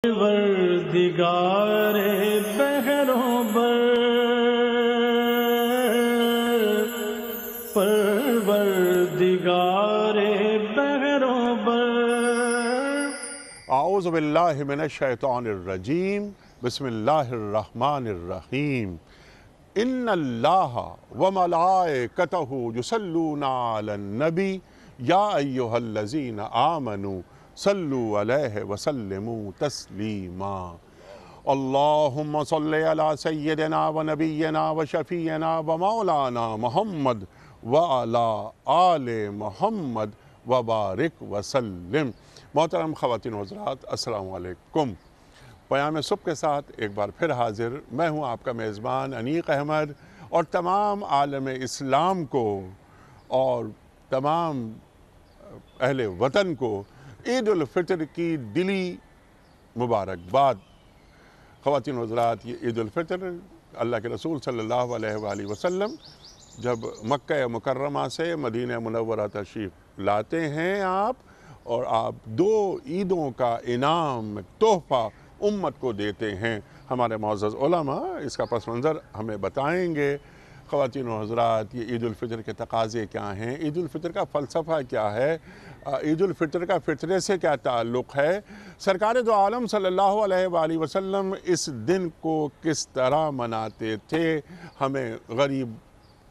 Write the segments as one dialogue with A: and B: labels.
A: پروردگار بحروں بر، پروردگار بحروں بر۔
B: اعوذ باللہ من الشیطان الرجیم، بسم اللہ الرحمن الرحیم۔ ان اللہ وملائکتہ یصلون علی النبی یا ایہا الذین آمنوا صلوا علیہ وسلموا تسلیما۔ اللہم صلی علی سیدنا و نبینا و شفیعنا و مولانا محمد وعلی آل محمد وبارک وسلم۔ محترم خواتین و حضرات، السلام علیکم۔ پیام صبح کے ساتھ ایک بار پھر حاضر میں ہوں آپ کا میزبان انیق احمد، اور تمام عالم اسلام کو اور تمام اہل وطن کو عید الفطر کی دلی مبارکباد۔ خواتین و حضرات، یہ عید الفطر اللہ کے رسول صلی اللہ علیہ وآلہ وسلم جب مکہ مکرمہ سے مدینہ منورہ تشریف لاتے ہیں آپ، اور آپ دو عیدوں کا انعام تحفہ امت کو دیتے ہیں۔ ہمارے معزز علماء اس کا پس منظر ہمیں بتائیں گے۔ خواتین و حضرات، یہ عید الفطر کے تقاضے کیا ہیں، عید الفطر کا فلسفہ کیا ہے، عید الفطر کا فطرے سے کیا تعلق ہے، سرکار دو عالم صلی اللہ علیہ وآلہ وسلم اس دن کو کس طرح مناتے تھے، ہمیں غریب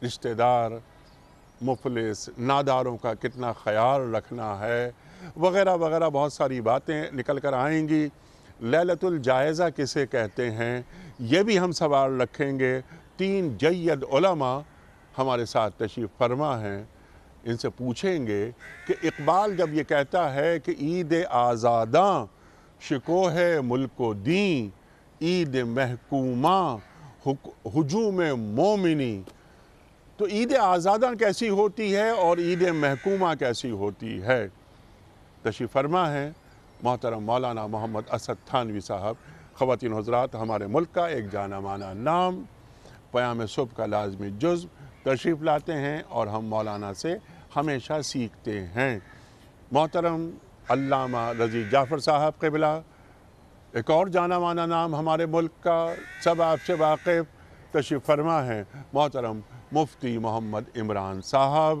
B: رشتہ دار مفلس ناداروں کا کتنا خیال رکھنا ہے، وغیرہ وغیرہ بہت ساری باتیں نکل کر آئیں گی۔ لیلۃ الجائزہ کسے کہتے ہیں یہ بھی ہم سوال رکھیں گے۔ تین جید علماء ہمارے ساتھ تشریف فرما ہیں، ان سے پوچھیں گے کہ اقبال جب یہ کہتا ہے کہ عید آزاداں شکوہ ملک و دین، عید محکوماں ہجوم مومنی، تو عید آزاداں کیسی ہوتی ہے اور عید محکومہ کیسی ہوتی ہے؟ تشریف فرما ہے محترم مولانا محمد اسد تھانوی صاحب۔ خواتین و حضرات، ہمارے ملک کا ایک جانا مانا نام، پیام صبح کا لازمی جزو تشریف لاتے ہیں اور ہم مولانا سے ہمیشہ سیکھتے ہیں۔ محترم علامہ رضی جعفر صاحب قبلہ، ایک اور جانا مانا نام ہمارے ملک کا، سب آپ سے واقف، تشریف فرما ہیں۔ محترم مفتی محمد عمران صاحب،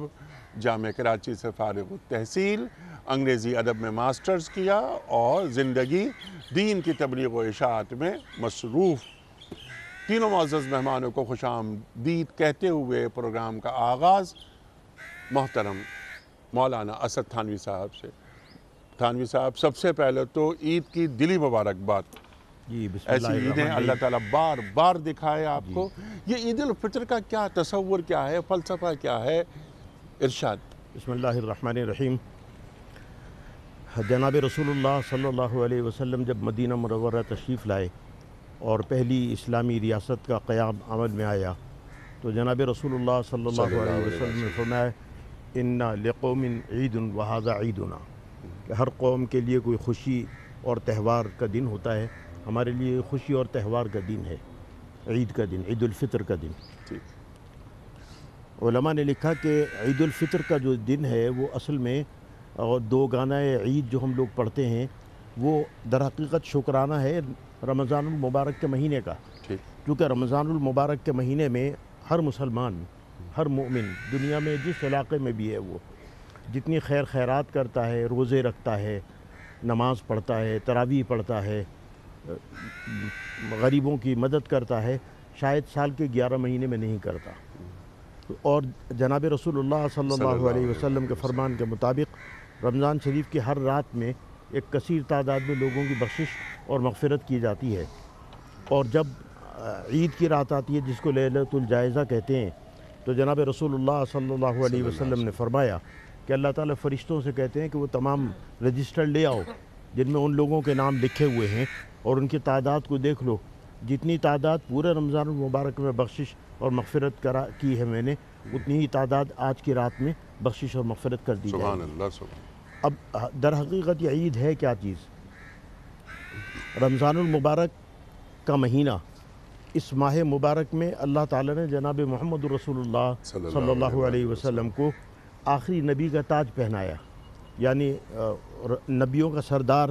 B: جامعہ کراچی سے فارغ التحصیل، انگریزی ادب میں ماسٹرز کیا اور زندگی دین کی تبلیغ و اشاعت میں مصروف۔ تینوں معزز مہمانوں کو خوش آمدید کہتے ہوئے پروگرام کا آغاز محترم مولانا اسد تھانوی صاحب سے۔ تھانوی صاحب، سب سے پہلے تو عید کی دلی مبارکباد۔
C: جی، بسم
B: ایسی عیدیں اللہ تعالیٰ بار بار دکھائے آپ کو۔ یہ عید الفطر کا کیا تصور کیا ہے، فلسفہ کیا ہے، ارشاد۔
C: بسم اللہ الرحمن الرحیم۔ جناب رسول اللہ صلی اللہ علیہ وسلم جب مدینہ منورہ تشریف لائے اور پہلی اسلامی ریاست کا قیام عمل میں آیا، تو جناب رسول اللہ صلی اللہ علیہ وسلم نے فرمایا ان لقوم عید وہذا عیدنا، کہ ہر قوم کے لیے کوئی خوشی اور تہوار کا دن ہوتا ہے، ہمارے لیے خوشی اور تہوار کا دن ہے، عید کا دن، عید الفطر کا دن۔ علماء نے لکھا کہ عید الفطر کا جو دن ہے وہ اصل میں، اور دو گانہ عید جو ہم لوگ پڑھتے ہیں، وہ در حقیقت شکرانہ ہے رمضان المبارک کے مہینے کا، کیونکہ رمضان المبارک کے مہینے میں ہر مسلمان، ہر مومن دنیا میں جس علاقے میں بھی ہے، وہ جتنی خیر خیرات کرتا ہے، روزے رکھتا ہے، نماز پڑھتا ہے، تراویح پڑھتا ہے، غریبوں کی مدد کرتا ہے، شاید سال کے 11 مہینے میں نہیں کرتا۔ اور جناب رسول اللہ صلی اللہ علیہ وسلم کے فرمان کے مطابق رمضان شریف کی ہر رات میں ایک کثیر تعداد میں لوگوں کی بخشش اور مغفرت کی جاتی ہے، اور جب عید کی رات آتی ہے جس کو لیلۃ الجائزہ کہتے ہیں، تو جناب رسول اللہ صلی اللہ علیہ وسلم نے فرمایا کہ اللہ تعالیٰ فرشتوں سے کہتے ہیں کہ وہ تمام رجسٹر لے آؤ جن میں ان لوگوں کے نام لکھے ہوئے ہیں، اور ان کی تعداد کو دیکھ لو، جتنی تعداد پورے رمضان المبارک میں بخشش اور مغفرت کی ہے میں نے، اتنی ہی تعداد آج کی رات میں بخشش اور مغفرت کر دی جائے گی۔
B: سبحان اللہ۔
C: اب در حقیقت یہ عید ہے کیا چیز؟ رمضان المبارک کا مہینہ، اس ماہ مبارک میں اللہ تعالیٰ نے جناب محمد رسول اللہ صلی اللہ علیہ وسلم کو آخری نبی کا تاج پہنایا، یعنی نبیوں کا سردار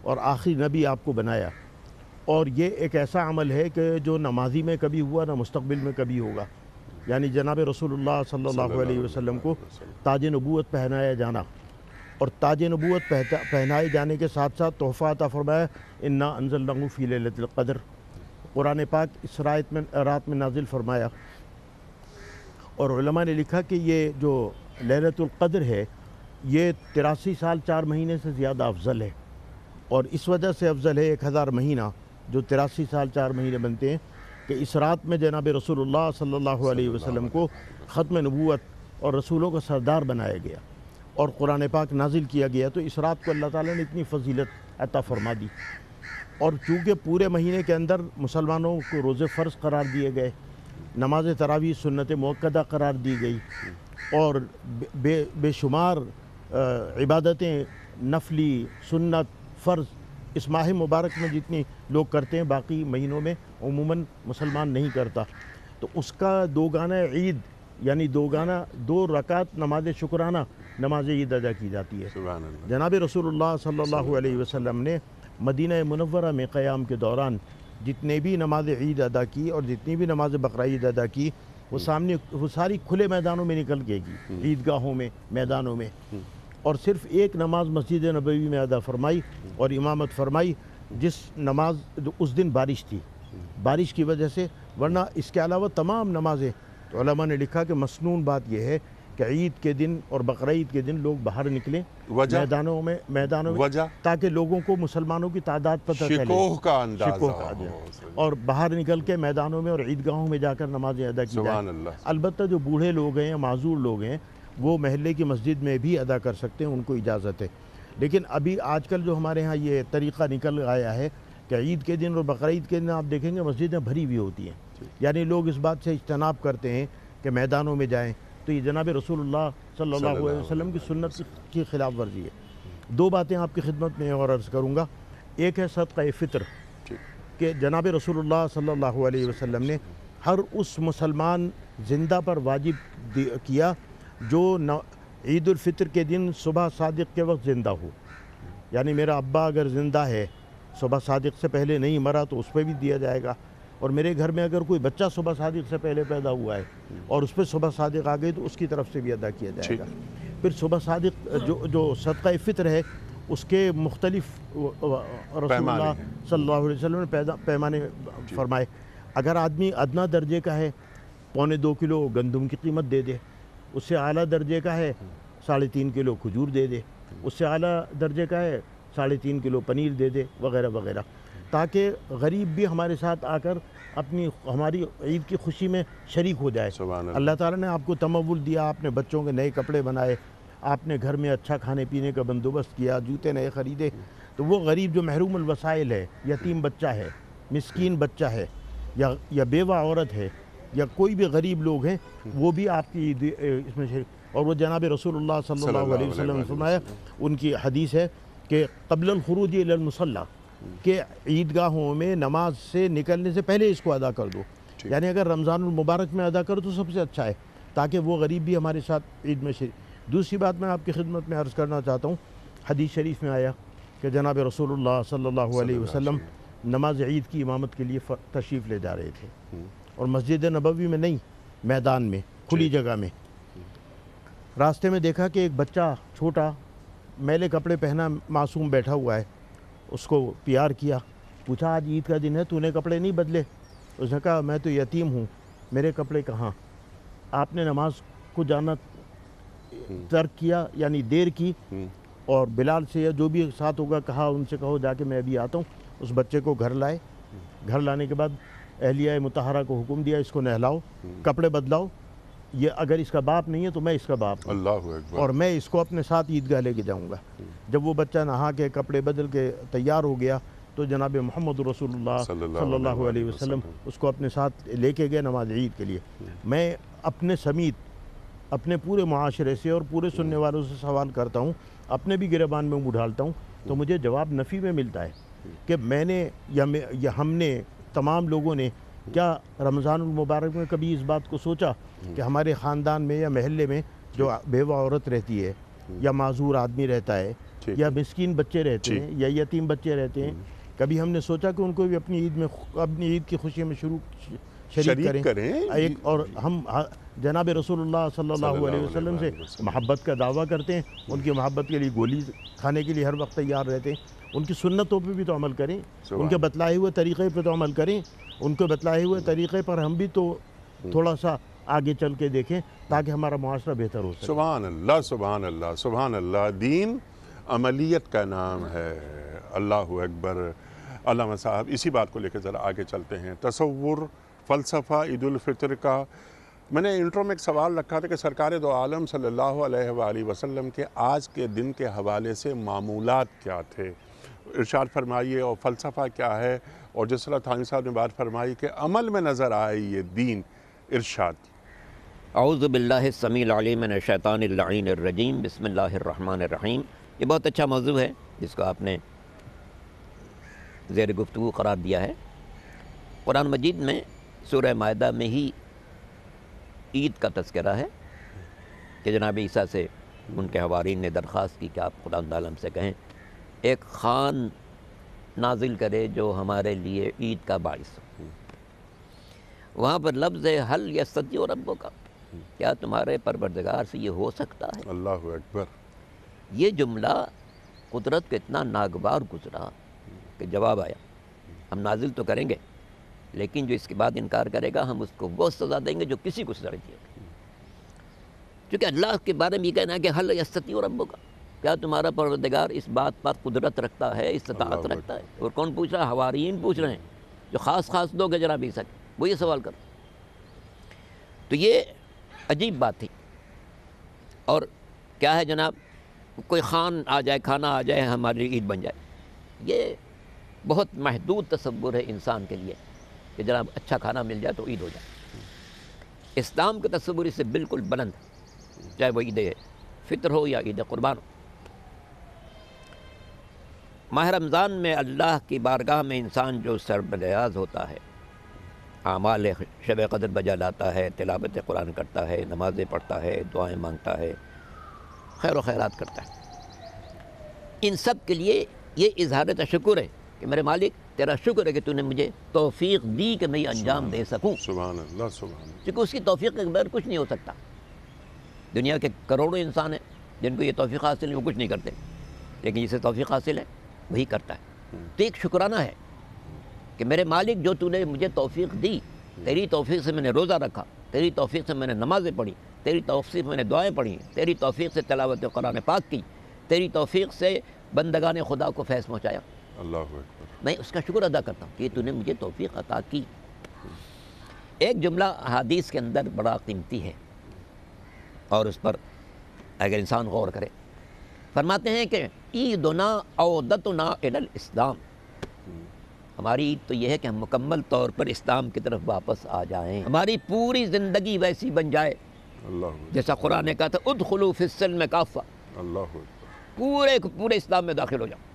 C: اور آخری نبی آپ کو بنایا، اور یہ ایک ایسا عمل ہے کہ جو نہ ماضی میں کبھی ہوا نہ مستقبل میں کبھی ہوگا، یعنی جناب رسول اللہ صلی اللہ علیہ وسلم کو تاج نبوت پہنایا جانا، اور تاج نبوت پہنائے جانے کے ساتھ ساتھ تحفہ عطا فرمایا، انا انزلناہ فی لیلۃ القدر، قرآن پاک اس رات میں نازل فرمایا۔ اور علماء نے لکھا کہ یہ جو لیلۃ القدر ہے یہ 83 سال 4 مہینے سے زیادہ افضل ہے، اور اس وجہ سے افضل ہے 1000 مہینہ جو 83 سال 4 مہینے بنتے ہیں، کہ اس رات میں جناب رسول اللہ صلی اللہ علیہ وسلم کو ختم نبوت اور رسولوں کا سردار بنایا گیا اور قرآن پاک نازل کیا گیا، تو اس رات کو اللہ تعالیٰ نے اتنی فضیلت عطا فرما دی۔ اور چونکہ پورے مہینے کے اندر مسلمانوں کو روزے فرض قرار دیے گئے، نماز تراویح سنت مؤکدہ قرار دی گئی، اور بے شمار عبادتیں نفلی سنت فرض اس ماہ مبارک میں جتنی لوگ کرتے ہیں باقی مہینوں میں عموماً مسلمان نہیں کرتا، تو اس کا دوگانہ عید یعنی دو رکعت نماز شکرانہ نماز عید ادا کی جاتی ہے۔
B: سبحان اللہ۔
C: جناب رسول اللہ صلی اللہ علیہ وسلم نے مدینہ منورہ میں قیام کے دوران جتنے بھی نماز عید ادا کی اور جتنی بھی نماز بقرعید ادا کی، وہ ساری کھلے میدانوں میں نکل کے کی، عیدگاہوں میں، میدانوں میں، اور صرف ایک نماز مسجد نبوی میں ادا فرمائی اور امامت فرمائی، جس نماز اس دن بارش تھی، بارش کی وجہ سے، ورنہ اس کے علاوہ تمام نمازیں، تو علماء نے لکھا کہ مسنون بات یہ ہے کہ عید کے دن اور بقرعید کے دن لوگ باہر نکلیں میدانوں میں
B: وجہ
C: تاکہ لوگوں کو مسلمانوں کی تعداد پتہ چلے،
B: شکوہ کا اندازہ
C: شکوہ کا اندازہ، اور باہر نکل کے میدانوں میں اور عیدگاہوں میں جا کر نمازیں ادا کی
B: سبحان
C: جائیں۔
B: اللہ۔
C: البتہ جو بوڑھے لوگ ہیں یا معذور لوگ ہیں وہ محلے کی مسجد میں بھی ادا کر سکتے ہیں، ان کو اجازت ہے۔ لیکن ابھی آج کل جو ہمارے ہاں یہ طریقہ نکل آیا ہے کہ عید کے دن اور بقرعید کے دن آپ دیکھیں گے مسجدیں بھری ہوئی ہوتی ہیں، یعنی لوگ اس بات سے اجتناب کرتے ہیں کہ میدانوں میں جائیں، تو یہ جناب رسول اللہ صلی اللہ علیہ وسلم کی سنت کی خلاف ورزی ہے۔ دو باتیں آپ کی خدمت میں اور عرض کروں گا، ایک ہے صدقہ فطر، کہ جناب رسول اللہ صلی اللہ علیہ وسلم نے ہر اس مسلمان زندہ پر واجب کیا جو عید الفطر کے دن صبح صادق کے وقت زندہ ہو، یعنی میرا ابا اگر زندہ ہے صبح صادق سے پہلے نہیں مرا تو اس پہ بھی دیا جائے گا، اور میرے گھر میں اگر کوئی بچہ صبح صادق سے پہلے پیدا ہوا ہے اور اس پہ صبح صادق آ گئی تو اس کی طرف سے بھی ادا کیا جائے گا۔ پھر صبح صادق جو صدقہ فطر ہے اس کے مختلف رسول اللہ صلی اللہ علیہ وسلم نے پیمانے فرمائے۔ اگر آدمی ادنا درجے کا ہے 1.25 کلو گندم کی قیمت دے دے، اس سے اعلیٰ درجے کا ہے 3.5 کلو کھجور دے دے، اس سے اعلیٰ درجے کا ہے 3.5 کلو پنیر دے دے، وغیرہ وغیرہ، تاکہ غریب بھی ہمارے ساتھ آ کر ہماری عید کی خوشی میں شریک ہو جائے۔ اللہ تعالیٰ نے آپ کو تمول دیا، آپ نے بچوں کے نئے کپڑے بنائے، آپ نے گھر میں اچھا کھانے پینے کا بندوبست کیا، جوتے نئے خریدے، تو وہ غریب جو محروم الوسائل ہے، یتیم بچہ ہے، مسکین بچہ ہے، یا بیوہ عورت ہے، یا کوئی بھی غریب لوگ ہیں، وہ بھی آپ کی عید اس میں شریک، اور وہ جناب رسول اللہ صلی اللہ علیہ وسلم نے فرمایا، ان کی حدیث ہے کہ قبل الخروج الی المصلی، کہ عیدگاہوں میں نماز سے نکلنے سے پہلے اس کو ادا کر دو، یعنی اگر رمضان المبارک میں ادا کرو تو سب سے اچھا ہے، تاکہ وہ غریب بھی ہمارے ساتھ عید میں شریک۔ دوسری بات میں آپ کی خدمت میں عرض کرنا چاہتا ہوں، حدیث شریف میں آیا کہ جناب رسول اللہ صلی اللہ علیہ وسلم نماز عید کی امامت کے لیے تشریف لے جا رہے تھے، اور مسجد نبوی میں نہیں، میدان میں، کھلی جگہ میں۔ راستے میں دیکھا کہ ایک بچہ چھوٹا میلے کپڑے پہنا معصوم بیٹھا ہوا ہے، اس کو پیار کیا، پوچھا آج عید کا دن ہے تو نے کپڑے نہیں بدلے؟ اس نے کہا میں تو یتیم ہوں، میرے کپڑے کہاں؟ آپ نے نماز کو جانا ترک کیا، یعنی دیر کی، اور بلال سے یا جو بھی ساتھ ہوگا کہا ان سے کہو جا کے میں ابھی آتا ہوں۔ اس بچے کو گھر لائے، گھر لانے کے بعد اہلیہ مطہرہ کو حکم دیا اس کو نہلاؤ، کپڑے بدلاؤ، یہ اگر اس کا باپ نہیں ہے تو میں اس کا باپ ہوں،
B: اللہ اکبر، اور
C: میں اس کو اپنے ساتھ عیدگاہ لے کے جاؤں گا۔ جب وہ بچہ نہا کے کپڑے بدل کے تیار ہو گیا تو جناب محمد رسول اللہ صلی اللہ علیہ وسلم اس کو اپنے ساتھ لے کے گئے نماز عید کے لیے۔ میں اپنے سمیت اپنے پورے معاشرے سے اور پورے سننے والوں سے سوال کرتا ہوں، اپنے بھی گریبان میں منہ ڈالتا ہوں تو مجھے جواب نفی میں ملتا ہے کہ میں نے یا ہم نے تمام لوگوں نے کیا رمضان المبارک میں کبھی اس بات کو سوچا کہ ہمارے خاندان میں یا محلے میں جو بیوہ عورت رہتی ہے یا معذور آدمی رہتا ہے
B: ٹھیک
C: یا
B: ہے۔
C: مسکین بچے رہتے
B: جی۔
C: ہیں یا یتیم بچے رہتے ہیں، کبھی ہم نے سوچا کہ ان کو بھی اپنی عید کی خوشی میں شریک کریں ایک اور ہم جناب رسول اللہ صلی اللہ علیہ وسلم سے محبت کا دعویٰ کرتے ہیں، ان کی محبت کے لیے گولی کھانے کے لیے ہر وقت تیار رہتے ہیں، ان کی سنتوں پہ بھی تو عمل کریں، ان کے بتلائے ہوئے طریقے پہ تو عمل کریں، ان کے بتلائے ہوئے طریقے پر ہم بھی تو تھوڑا سا آگے چل کے دیکھیں تاکہ ہمارا معاشرہ بہتر ہو سکے۔
B: سبحان اللہ، سبحان اللہ، سبحان اللہ۔ دین عملیت کا نام ہے۔ اللہ اکبر۔ علامہ صاحب اسی بات کو لے کے ذرا آگے چلتے ہیں۔ تصور، فلسفہ عید الفطر کا، میں نے انٹرو میں ایک سوال رکھا تھا کہ سرکار دو عالم صلی اللہ علیہ وآلہ وسلم کے آج کے دن کے حوالے سے معمولات کیا تھے، ارشاد فرمائیے، اور فلسفہ کیا ہے، اور جس طرح تھانوی صاحب نے بات فرمائی کہ عمل میں نظر آئے یہ دین، ارشاد۔
D: اعوذ باللہ السمیع العلیم من الشیطان اللعین الرجیم، بسم اللہ الرحمن الرحیم۔ یہ بہت اچھا موضوع ہے جس کو آپ نے زیر گفتگو قرار دیا ہے۔ قرآن مجید میں سورہ مائدہ میں ہی عید کا تذکرہ ہے کہ جناب عیسیٰ سے ان کے حوارین نے درخواست کی کہ آپ خدا عالم سے کہیں ایک خوان نازل کرے جو ہمارے لیے عید کا باعث ہو۔ وہاں پر لفظ ہے حل یستطیع ربک کا، کیا تمہارے پروردگار سے یہ ہو سکتا ہے؟
B: اللہ اکبر۔
D: یہ جملہ قدرت کو اتنا ناگوار گزرا کہ جواب آیا، ہم نازل تو کریں گے لیکن جو اس کے بعد انکار کرے گا ہم اس کو وہ سزا دیں گے جو کسی کو سزا دیا گا۔ چونکہ اللہ کے بارے میں یہ کہنا ہے کہ حل یستطیع ربک کا، کیا تمہارا پروردگار اس بات پر قدرت رکھتا ہے، استطاعت رکھتا ہے؟ اور کون پوچھ رہا ہے؟ حواریین پوچھ رہے ہیں جو خاص لوگ ہیں جناب عیسیٰ کے، وہ یہ سوال کر۔ تو یہ عجیب بات تھی۔ اور کیا ہے جناب، کوئی خوان آ جائے، کھانا آ جائے، ہماری عید بن جائے، یہ بہت محدود تصور ہے انسان کے لیے کہ جناب اچھا کھانا مل جائے تو عید ہو جائے۔ اسلام کا تصور اس سے بالکل بلند ہے، چاہے وہ عید فطر ہو یا عید قربان ہو۔ ماہ رمضان میں اللہ کی بارگاہ میں انسان جو سربریاز ہوتا ہے، اعمال شب قدر بجا لاتا ہے، تلاوت قرآن کرتا ہے، نمازیں پڑھتا ہے، دعائیں مانگتا ہے، خیر و خیرات کرتا ہے، ان سب کے لیے یہ اظہار تشکر ہے کہ میرے مالک تیرا شکر ہے کہ تو نے مجھے توفیق دی کہ میں یہ انجام دے سکوں۔
B: سبحان اللہ، سبحان اللہ۔
D: کیونکہ اس کی توفیق کے بغیر کچھ نہیں ہو سکتا۔ دنیا کے کروڑوں انسان ہیں جن کو یہ توفیق حاصل ہے، وہ کچھ نہیں کرتے، لیکن جسے توفیق حاصل ہے وہی کرتا ہے۔ تو ایک شکرانہ ہے کہ میرے مالک جو تو نے مجھے توفیق دی، تیری توفیق سے میں نے روزہ رکھا، تیری توفیق سے میں نے نمازیں پڑھی، تیری توفیق سے میں نے دعائیں پڑھی، تیری توفیق سے تلاوت قرآن پاک کی، تیری توفیق سے بندگان خدا کو فیض پہنچایا۔
B: اللہ اکبر۔
D: میں اس کا شکر ادا کرتا ہوں کہ تو نے مجھے توفیق عطا کی۔ ایک جملہ حدیث کے اندر بڑا قیمتی ہے اور اس پر اگر انسان غور کرے، فرماتے ہیں کہ عیدنا عودتنا الی الاسلام، ہماری عید تو یہ ہے کہ ہم مکمل طور پر اسلام کی طرف واپس آ جائیں، ہماری پوری زندگی ویسی بن جائے
B: اللہ اکبر۔
D: جیسا قرآن نے کہا تھا ادخلوا فی السلم کافہ،
B: اللہ اکبر۔
D: پورے اسلام میں داخل ہو جاؤ۔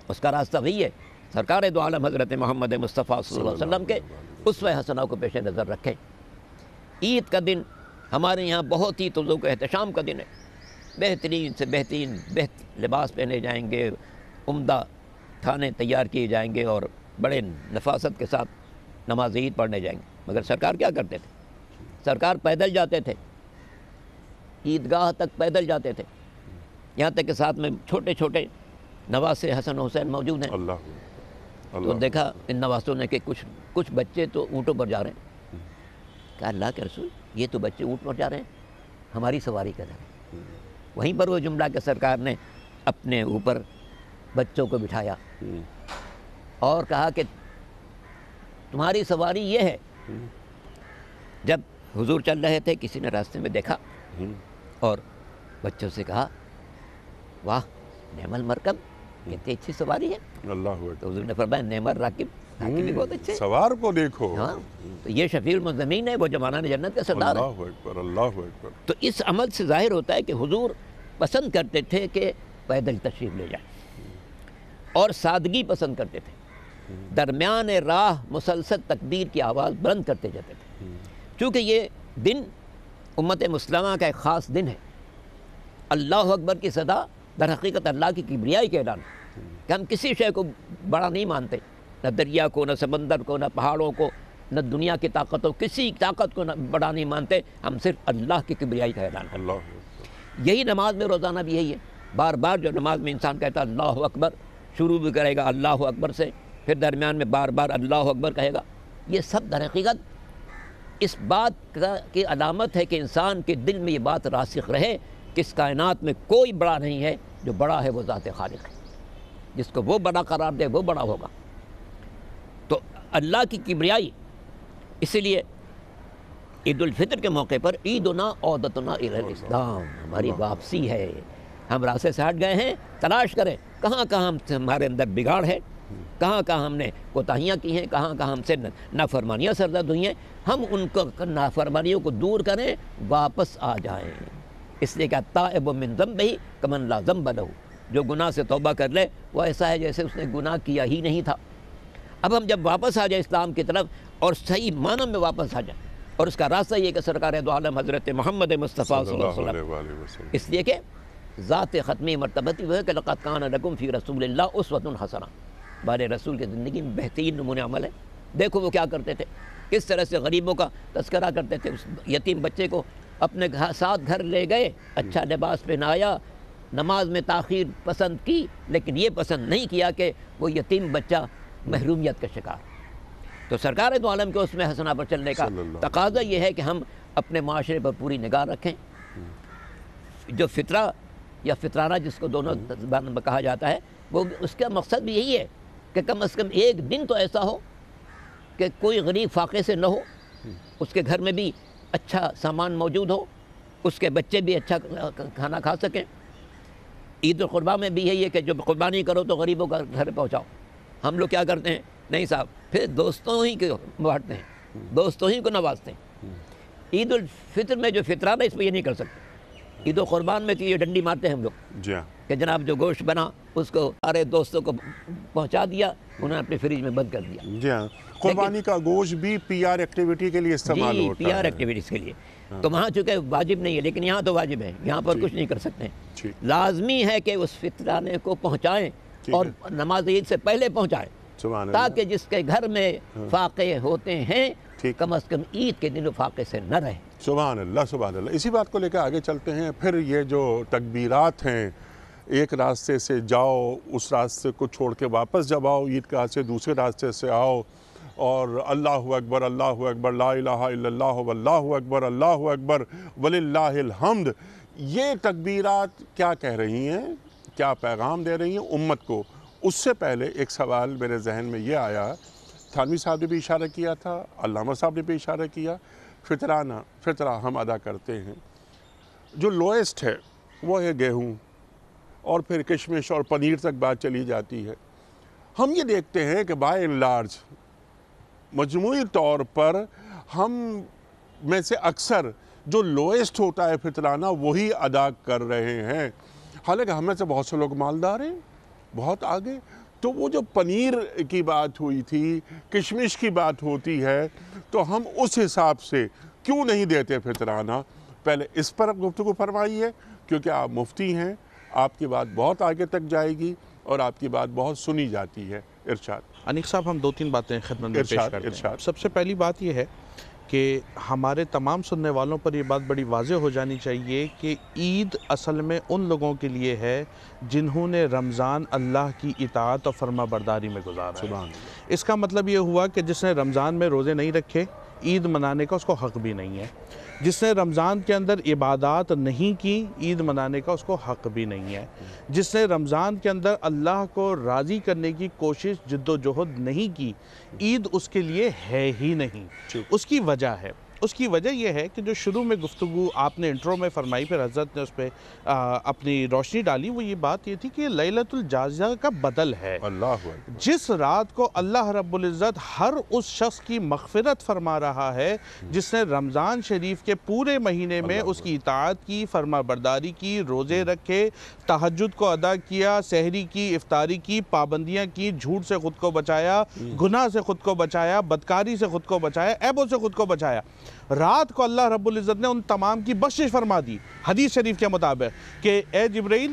D: اس کا راستہ وہی ہے، سرکار دو عالم حضرت محمد مصطفیٰ صلی اللہ علیہ وسلم کے اسوہ حسنہ کو پیش نظر رکھیں۔ عید کا دن ہمارے یہاں بہت ہی توذوق و احتشام کا دن ہے، بہترین سے بہترین لباس پہنے جائیں گے، عمدہ کھانے تیار کیے جائیں گے اور بڑے نفاست کے ساتھ نماز عید پڑھنے جائیں گے۔ مگر سرکار کیا کرتے تھے؟ سرکار پیدل جاتے تھے، عیدگاہ تک پیدل جاتے تھے، یہاں تک کہ ساتھ میں چھوٹے چھوٹے نواسے حسن حسین موجود ہیں۔
B: اللہ اکبر۔
D: تو
B: اللہ
D: دیکھا ان نواسوں نے کہ کچھ بچے تو اونٹوں پر جا رہے ہیں، کہا اللہ کے رسول یہ تو بچے اونٹ پر جا رہے ہیں، ہماری سواری کر رہے ہیں۔ وہیں پر وہ جملہ کہ سرکار نے اپنے اوپر بچوں کو بٹھایا اور کہا کہ تمہاری سواری یہ ہے۔ جب حضور چل رہے تھے کسی نے راستے میں دیکھا اور بچوں سے کہا واہ نعم المرکب، کتنی اچھی سواری ہے۔
B: اللہ اکبر۔
D: تو حضور نے فرمایا نعم الراکب، راکب بھی بہت اچھے ہیں۔
B: سوار کو دیکھو۔
D: ہاں تو یہ شفیع المذنبین ہے، وہ جمانہ جنت کا سردار ہے۔
B: اللہ اکبر، اللہ اکبر۔
D: تو اس عمل سے ظاہر ہوتا ہے کہ حضور پسند کرتے تھے کہ پیدل تشریف لے جائیں اور سادگی پسند کرتے تھے، درمیان راہ مسلسل تکبیر کی آواز بلند کرتے جاتے تھے، چونکہ یہ دن امت مسلمہ کا ایک خاص دن ہے۔ اللہ اکبر کی صدا در حقیقت اللہ کی کبریائی کا اعلان کہ ہم کسی شے کو بڑا نہیں مانتے، نہ دریا کو، نہ سمندر کو، نہ پہاڑوں کو، نہ دنیا کی طاقت کو، کسی طاقت کو بڑا نہیں مانتے، ہم صرف اللہ کی کبریائی کا اعلان کرتے ہیں۔ یہی نماز میں روزانہ بھی یہی ہے، بار بار جو نماز میں انسان کہتا ہے اللہ اکبر، شروع بھی کرے گا اللہ اکبر سے، پھر درمیان میں بار بار اللہ اکبر کہے گا، یہ سب در حقیقت اس بات کی علامت ہے کہ انسان کے دل میں یہ بات راسخ رہے کہ اس کائنات میں کوئی بڑا نہیں ہے، جو بڑا ہے وہ ذات خالق ہے، جس کو وہ بڑا قرار دے وہ بڑا ہوگا۔ تو اللہ کی کبریائی، اسی لیے عید الفطر کے موقع پر عیدنا عودتنا الی الاسلام، ہماری واپسی ہے، ہم راستے سے ہٹ گئے ہیں، تلاش کریں کہاں کہاں ہمارے اندر بگاڑ ہے، کہاں کہاں ہم نے کوتاہیاں کی ہیں، کہاں کہاں ہم سے نافرمانیاں سرزد ہوئی ہیں، ہم ان کو نافرمانیوں کو دور کریں، واپس آ جائیں۔ اس لیے کہ التائب من ذنبہ کمن لا ذنب لہ، جو گناہ سے توبہ کر لے وہ ایسا ہے جیسے اس نے گناہ کیا ہی نہیں تھا۔ اب ہم جب واپس آ جائیں اسلام کی طرف اور صحیح معنوں میں واپس آ جائیں، اور اس کا راستہ یہ کہ سرکار دو عالم حضرت محمد مصطفیٰ صلی اللہ علیہ وسلم، اس لیے کہ ذات ختمی مرتبتی وہ ہے کہ لقد کان لکم فی رسول اللہ اسوۃ حسنہ، بارے رسول کی زندگی میں بہترین نمونہ عمل ہے۔ دیکھو وہ کیا کرتے تھے، کس طرح سے غریبوں کا تذکرہ کرتے تھے، اس یتیم بچے کو اپنے ساتھ گھر لے گئے، اچھا لباس پہنایا، نماز میں تاخیر پسند کی، لیکن یہ پسند نہیں کیا کہ وہ یتیم بچہ محرومیت کا شکار۔ تو سرکار دو عالم کے اس میں حسنہ پر چلنے کا تقاضا یہ ہے کہ ہم اپنے معاشرے پر پوری نگاہ رکھیں۔ جو فطرہ یا فطرانہ جس کو دونوں زبان میں کہا جاتا ہے، وہ اس کا مقصد بھی یہی ہے کہ کم از کم ایک دن تو ایسا ہو کہ کوئی غریب فاقے سے نہ ہو، اس کے گھر میں بھی اچھا سامان موجود ہو، اس کے بچے بھی اچھا کھانا کھا سکیں۔ عید القربہ میں بھی یہی ہے کہ جو قربانی کرو تو غریبوں کا گھر پہنچاؤ۔ ہم لوگ کیا کرتے ہیں، نہیں صاحب، پھر دوستوں ہی کو بانٹتے ہیں، دوستوں ہی کو نوازتے ہیں۔ عید الفطر میں جو فطرانہ اس میں یہ نہیں کر سکتے، عید و قربان میں تو یہ ڈنڈی مارتے ہیں ہم لوگ کہ جناب جو گوشت بنا اس کو سارے دوستوں کو پہنچا دیا، انہوں نے اپنے فریج میں بند کر دیا۔
B: جی ہاں، قربانی کا گوشت بھی پی آر ایکٹیویٹی کے لیے استعمال ہوتا ہے،
D: پی آر ایکٹیویٹیز کے لیے، تو وہاں چونکہ واجب نہیں ہے، لیکن یہاں تو واجب ہے، یہاں پر کچھ نہیں کر سکتے ہیں۔ لازمی ہے کہ اس فطرانے کو پہنچائیں اور نماز عید سے پہلے پہنچائیں، تاکہ جس کے گھر میں فاقے ہوتے ہیں کم از کم عید کے دن فاقے سے نہ رہے۔
B: سبحان اللہ، سبحان اللہ۔ اسی بات کو لے کے آگے چلتے ہیں۔ پھر یہ جو تکبیرات ہیں، ایک راستے سے جاؤ، اس راستے کو چھوڑ کے واپس جب آؤ، عید گاہ سے دوسرے راستے سے آؤ، اور اللہ اکبر اللہ اکبر لا الہ الا اللہ واللہ اکبر اللہ اکبر وللہ الحمد، یہ تکبیرات کیا کہہ رہی ہیں، کیا پیغام دے رہی ہیں امت کو؟ اس سے پہلے ایک سوال میرے ذہن میں یہ آیا، تھانوی صاحب نے بھی اشارہ کیا تھا، علامہ صاحب نے بھی اشارہ کیا، فطرہ ہم ادا کرتے ہیں، جو لوئسٹ ہے وہ ہے گیہوں، اور پھر کشمش اور پنیر تک بات چلی جاتی ہے۔ ہم یہ دیکھتے ہیں کہ بائی اینڈ لارج مجموعی طور پر ہم میں سے اکثر جو لوئسٹ ہوتا ہے فطرانہ وہی ادا کر رہے ہیں، حالانکہ ہم میں سے بہت سے لوگ مالدار ہیں، بہت آگے۔ تو وہ جو پنیر کی بات ہوئی تھی، کشمش کی بات ہوتی ہے، تو ہم اس حساب سے کیوں نہیں دیتے فطرانہ؟ پہلے اس پر گفتگو فرمائیے، کیونکہ آپ مفتی ہیں، آپ کی بات بہت آگے تک جائے گی اور آپ کی بات بہت سنی جاتی ہے۔ ارشاد۔
E: انیق صاحب، ہم دو تین باتیں خدمت میں پیش کرتے ہیں۔ سب سے پہلی بات یہ ہے کہ ہمارے تمام سننے والوں پر یہ بات بڑی واضح ہو جانی چاہیے کہ عید اصل میں ان لوگوں کے لیے ہے جنہوں نے رمضان اللہ کی اطاعت اور فرما برداری میں گزارا ہے۔ اس کا مطلب یہ ہوا کہ جس نے رمضان میں روزے نہیں رکھے، عید منانے کا اس کو حق بھی نہیں ہے۔ جس نے رمضان کے اندر عبادات نہیں کی، عید منانے کا اس کو حق بھی نہیں ہے۔ جس نے رمضان کے اندر اللہ کو راضی کرنے کی کوشش، جد و جہد نہیں کی، عید اس کے لیے ہے ہی نہیں۔ اس کی وجہ ہے، اس کی وجہ یہ ہے کہ جو شروع میں گفتگو آپ نے انٹرو میں فرمائی، پھر حضرت نے اس پہ اپنی روشنی ڈالی، وہ یہ بات یہ تھی کہ لیلۃ الجازیہ کا بدل ہے۔ جس رات کو اللہ رب العزت ہر اس شخص کی مغفرت فرما رہا ہے جس نے رمضان شریف کے پورے مہینے میں اس کی اطاعت کی، فرما برداری کی، روزے رکھے، تہجد کو ادا کیا، سحری کی، افطاری کی، پابندیاں کی، جھوٹ سے خود کو بچایا، گناہ سے خود کو بچایا، بدکاری سے خود کو بچایا، عیبوں سے خود کو بچایا۔ رات کو اللہ رب العزت نے ان تمام کی بخشش فرما دی، حدیث شریف کے مطابق کہ اے جبرائیل،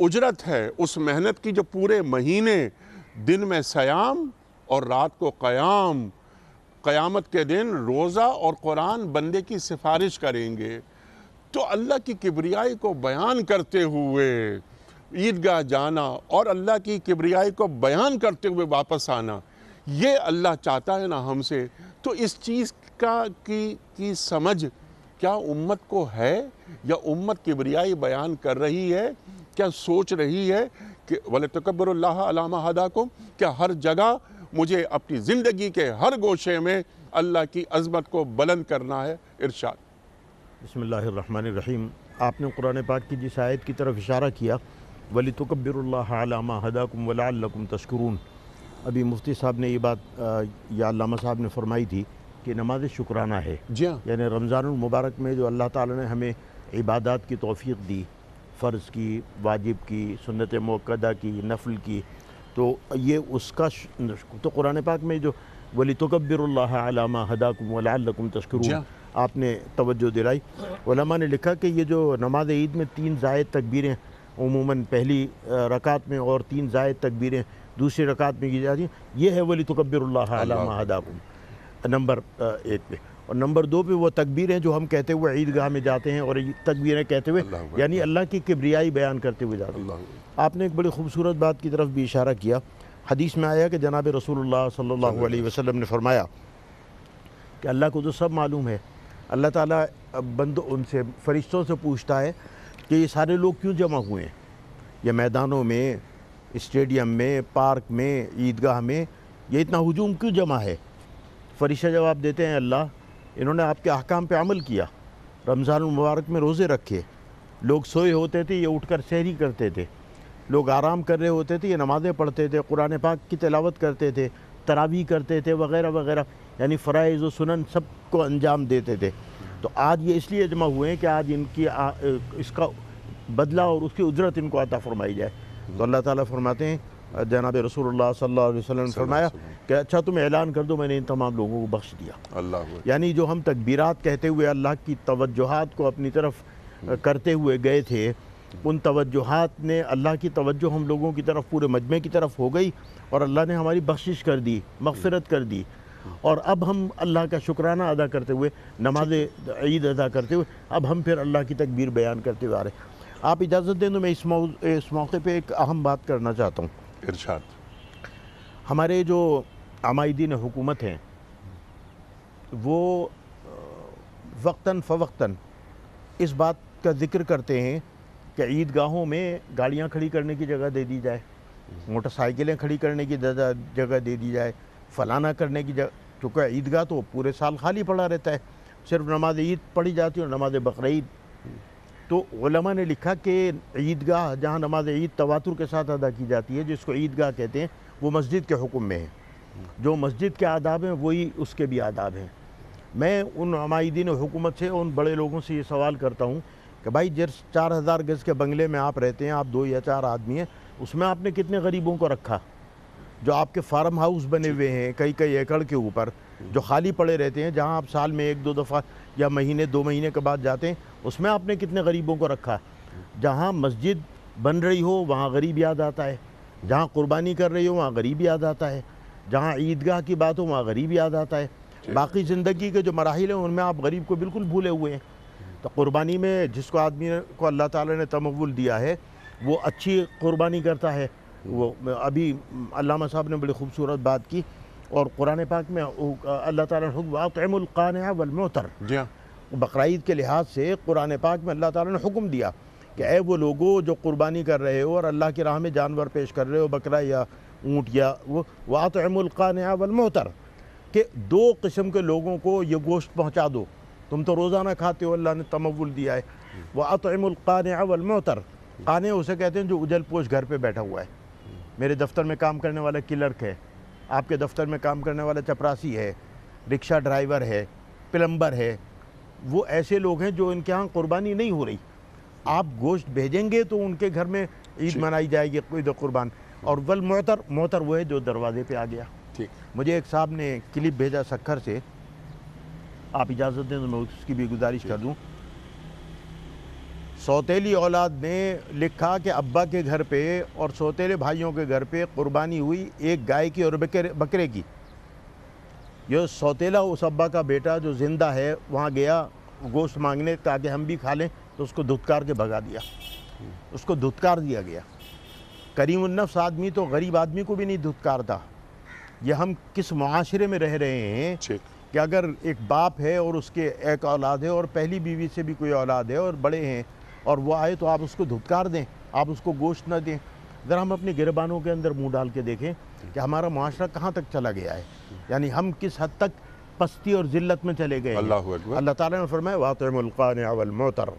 B: اجرت ہے اس محنت کی جو پورے مہینے دن میں سیام اور رات کو قیام، قیامت کے دن روزہ اور قرآن بندے کی سفارش کریں گے۔ تو اللہ کی کبریائی کو بیان کرتے ہوئے عیدگاہ جانا اور اللہ کی کبریائی کو بیان کرتے ہوئے واپس آنا، یہ اللہ چاہتا ہے نا ہم سے۔ تو اس چیز کی سمجھ کیا امت کو ہے، یا امت کبریائی بیان کر رہی ہے، کیا سوچ رہی ہے کہ وَلَتَكَبِّرُ اللَّهَ عَلَى مَا هَدَاكُمْ، کیا ہر جگہ مجھے اپنی زندگی کے ہر گوشے میں اللہ کی عظمت کو بلند کرنا ہے؟ ارشاد۔
C: بسم اللہ الرحمن الرحیم۔ آپ نے قرآن پاک کی جس آیت کی طرف اشارہ کیا، وَلِتُكَبِّرُ اللَّهَ عَلَى مَا هَدَاكُمْ وَلَعَلَّكُمْ تَشْكُرُونَ، ابھی مفتی صاحب نے یہ بات یا علامہ صاحب نے فرمائی تھی کہ نماز شکرانہ ہے،
B: جی ہاں،
C: یعنی رمضان المبارک میں جو اللہ تعالیٰ نے ہمیں عبادات کی توفیق دی، فرض کی، واجب کی، سنت موقدہ کی، نفل کی، تو یہ اس کا تو قرآن پاک میں جو وَلِتُكَبِّرُ اللَّهَ عَلَى مَا هَدَاكُمْ وَلَعَلَّكُمْ تَشْكُرُونَ آپ نے توجہ دلائی۔ علماء نے لکھا کہ یہ جو نماز عید میں 3 زائد تکبیریں عموماً پہلی رکعت میں اور 3 زائد تکبیریں دوسری رکعت میں کی جاتی ہیں، یہ ہے وَلِتُكَبِّرُ اللَّهَ عَلَى مَا هَدَاكُمْ نمبر 1 پہ۔ اور نمبر 2 پہ وہ تکبیریں جو ہم کہتے ہوئے عیدگاہ میں جاتے ہیں، اور تکبیریں کہتے ہوئے یعنی اللہ کی کبریائی بیان کرتے ہوئے جاتے ہیں۔ آپ نے ایک بڑی خوبصورت بات کی طرف بھی اشارہ کیا، حدیث میں آیا کہ جناب رسول اللہ صلی اللہ علیہ وسلم نے فرمایا کہ اللہ کو تو سب معلوم ہے، اللہ تعالیٰ ان سے فرشتوں سے پوچھتا ہے کہ یہ سارے لوگ کیوں جمع ہوئے ہیں، یہ میدانوں میں، اسٹیڈیم میں، پارک میں، عیدگاہ میں یہ اتنا ہجوم کیوں جمع ہے؟ فرشتہ جواب دیتے ہیں اللہ انہوں نے آپ کے احکام پہ عمل کیا، رمضان المبارک میں روزے رکھے، لوگ سوئے ہوتے تھے یہ اٹھ کر سحری کرتے تھے، لوگ آرام کر رہے ہوتے تھے یہ نمازیں پڑھتے تھے، قرآن پاک کی تلاوت کرتے تھے، تراویح کرتے تھے وغیرہ وغیرہ، یعنی فرائض و سنن سب کو انجام دیتے تھے۔ تو آج یہ اس لیے جمع ہوئے ہیں کہ آج ان کی اس کا بدلہ اور اس کی اجرت ان کو عطا فرمائی جائے۔ تو اللہ تعالیٰ فرماتے ہیں، جناب رسول اللہ صلی اللہ علیہ وسلم نے فرمایا کہ اچھا تم اعلان کر دو میں نے ان تمام لوگوں کو بخش دیا۔ یعنی جو ہم تکبیرات کہتے ہوئے اللہ کی توجہات کو اپنی طرف کرتے ہوئے گئے تھے، ان توجہات نے اللہ کی توجہ ہم لوگوں کی طرف پورے مجمع کی طرف ہو گئی، اور اللہ نے ہماری بخشش کر دی، مغفرت کر دی، اور اب ہم اللہ کا شکرانہ ادا کرتے ہوئے، نماز عید ادا کرتے ہوئے، اب ہم پھر اللہ کی تکبیر بیان کرتے ہوئے آ رہے ہیں۔ آپ اجازت دیں تو میں اس موقع پہ ایک اہم بات کرنا چاہتا ہوں۔
B: ارشاد۔
C: ہمارے جو عمائدین حکومت ہیں وہ وقتاً فوقتاً اس بات کا ذکر کرتے ہیں کہ عیدگاہوں میں گاڑیاں کھڑی کرنے کی جگہ دے دی جائے، موٹر سائیکلیں کھڑی کرنے کی جگہ دے دی جائے، فلانا کرنے کی جگہ، چونکہ عیدگاہ تو پورے سال خالی پڑا رہتا ہے، صرف نماز عید پڑھی جاتی ہے اور نماز بقرعید۔ تو علماء نے لکھا کہ عیدگاہ جہاں نماز عید تواتر کے ساتھ ادا کی جاتی ہے، جس کو عیدگاہ کہتے ہیں، وہ مسجد کے حکم میں ہے۔ جو مسجد کے آداب ہیں وہی اس کے بھی آداب ہیں۔ میں ان عمائدین حکومت سے، ان بڑے لوگوں سے یہ سوال کرتا ہوں کہ بھائی جس 4000 گز کے بنگلے میں آپ رہتے ہیں، آپ 2 یا 4 آدمی ہیں، اس میں آپ نے کتنے غریبوں کو رکھا؟ جو آپ کے فارم ہاؤس بنے ہوئے ہیں کئی ایکڑ کے اوپر، جو خالی پڑے رہتے ہیں، جہاں آپ سال میں 1-2 دفعہ یا مہینے 2 مہینے کے بعد جاتے ہیں، اس میں آپ نے کتنے غریبوں کو رکھا؟ جہاں مسجد بن رہی ہو وہاں غریب یاد آتا ہے، جہاں قربانی کر رہی ہو وہاں غریب یاد آتا ہے، جہاں عیدگاہ کی بات ہو وہاں غریب یاد آتا ہے۔ باقی زندگی کے جو مراحل ہیں ان میں آپ غریب کو بالکل بھولے ہوئے ہیں۔ تو قربانی میں جس کو آدمی کو اللہ تعالیٰ نے تمول دیا ہے وہ اچھی قربانی کرتا ہے۔ وہ ابھی علامہ صاحب نے بڑی خوبصورت بات کی، اور قرآن پاک میں اللہ تعالیٰ نے حکم اطعموا القانع والمعتر، بقرعید کے لحاظ سے قرآن پاک میں اللہ تعالیٰ نے حکم دیا کہ اے وہ لوگوں جو قربانی کر رہے ہو اور اللہ کی راہ میں جانور پیش کر رہے ہو، بکرا یا اونٹ یا وَأَطْعِمُوا الْقَانِعَ وَالْمُعْتَرَ، کہ 2 قسم کے لوگوں کو یہ گوشت پہنچا دو۔ تم تو روزانہ کھاتے ہو، اللہ نے تمول دیا ہے۔ وَأَطْعِمُوا الْقَانِعَ وَالْمُعْتَرَ، قانع اسے کہتے ہیں جو اجل پوش گھر پہ بیٹھا ہوا ہے۔ میرے دفتر میں کام کرنے والا کلرک ہے، آپ کے دفتر میں کام کرنے والا چپراسی ہے، رکشہ ڈرائیور ہے، پلمبر ہے، وہ ایسے لوگ ہیں جو ان کے ہاں قربانی نہیں ہو رہی، آپ گوشت بھیجیں گے تو ان کے گھر میں عید منائی جائے گی، کوئی قربان۔ اور والمعتر وہ ہے جو دروازے پہ آ گیا۔ مجھے ایک صاحب نے کلپ بھیجا سکھر سے، آپ اجازت دیں تو میں اس کی بھی گزارش کر دوں۔ سوتیلی اولاد نے لکھا کہ ابا کے گھر پہ اور سوتیلے بھائیوں کے گھر پہ قربانی ہوئی ایک گائے کی اور بکرے کی. یہ سوتیلا اس ابا کا بیٹا جو زندہ ہے وہاں گیا گوشت مانگنے تاکہ ہم بھی کھا لیں، تو اس کو دھتکار کے بھگا دیا، اس کو دھتکار دیا گیا. کریم النفس آدمی تو غریب آدمی کو بھی نہیں دھتکارتا. یہ ہم کس معاشرے میں رہ رہے ہیں کہ اگر ایک باپ ہے اور اس کے ایک اولاد ہے اور پہلی بیوی سے بھی کوئی اولاد ہے اور بڑے ہیں اور وہ آئے تو آپ اس کو دھتکار دیں، آپ اس کو گوشت نہ دیں. ذرا ہم اپنے گربانوں کے اندر منہ ڈال کے دیکھیں کہ ہمارا معاشرہ کہاں تک چلا گیا ہے، یعنی ہم کس حد تک پستی اور ذلت میں چلے گئے ہیں. اللہ تعالیٰ نے فرمایا وَأَطْعِمُوا الْقَانِعَ وَالْمُعْتَرَّ.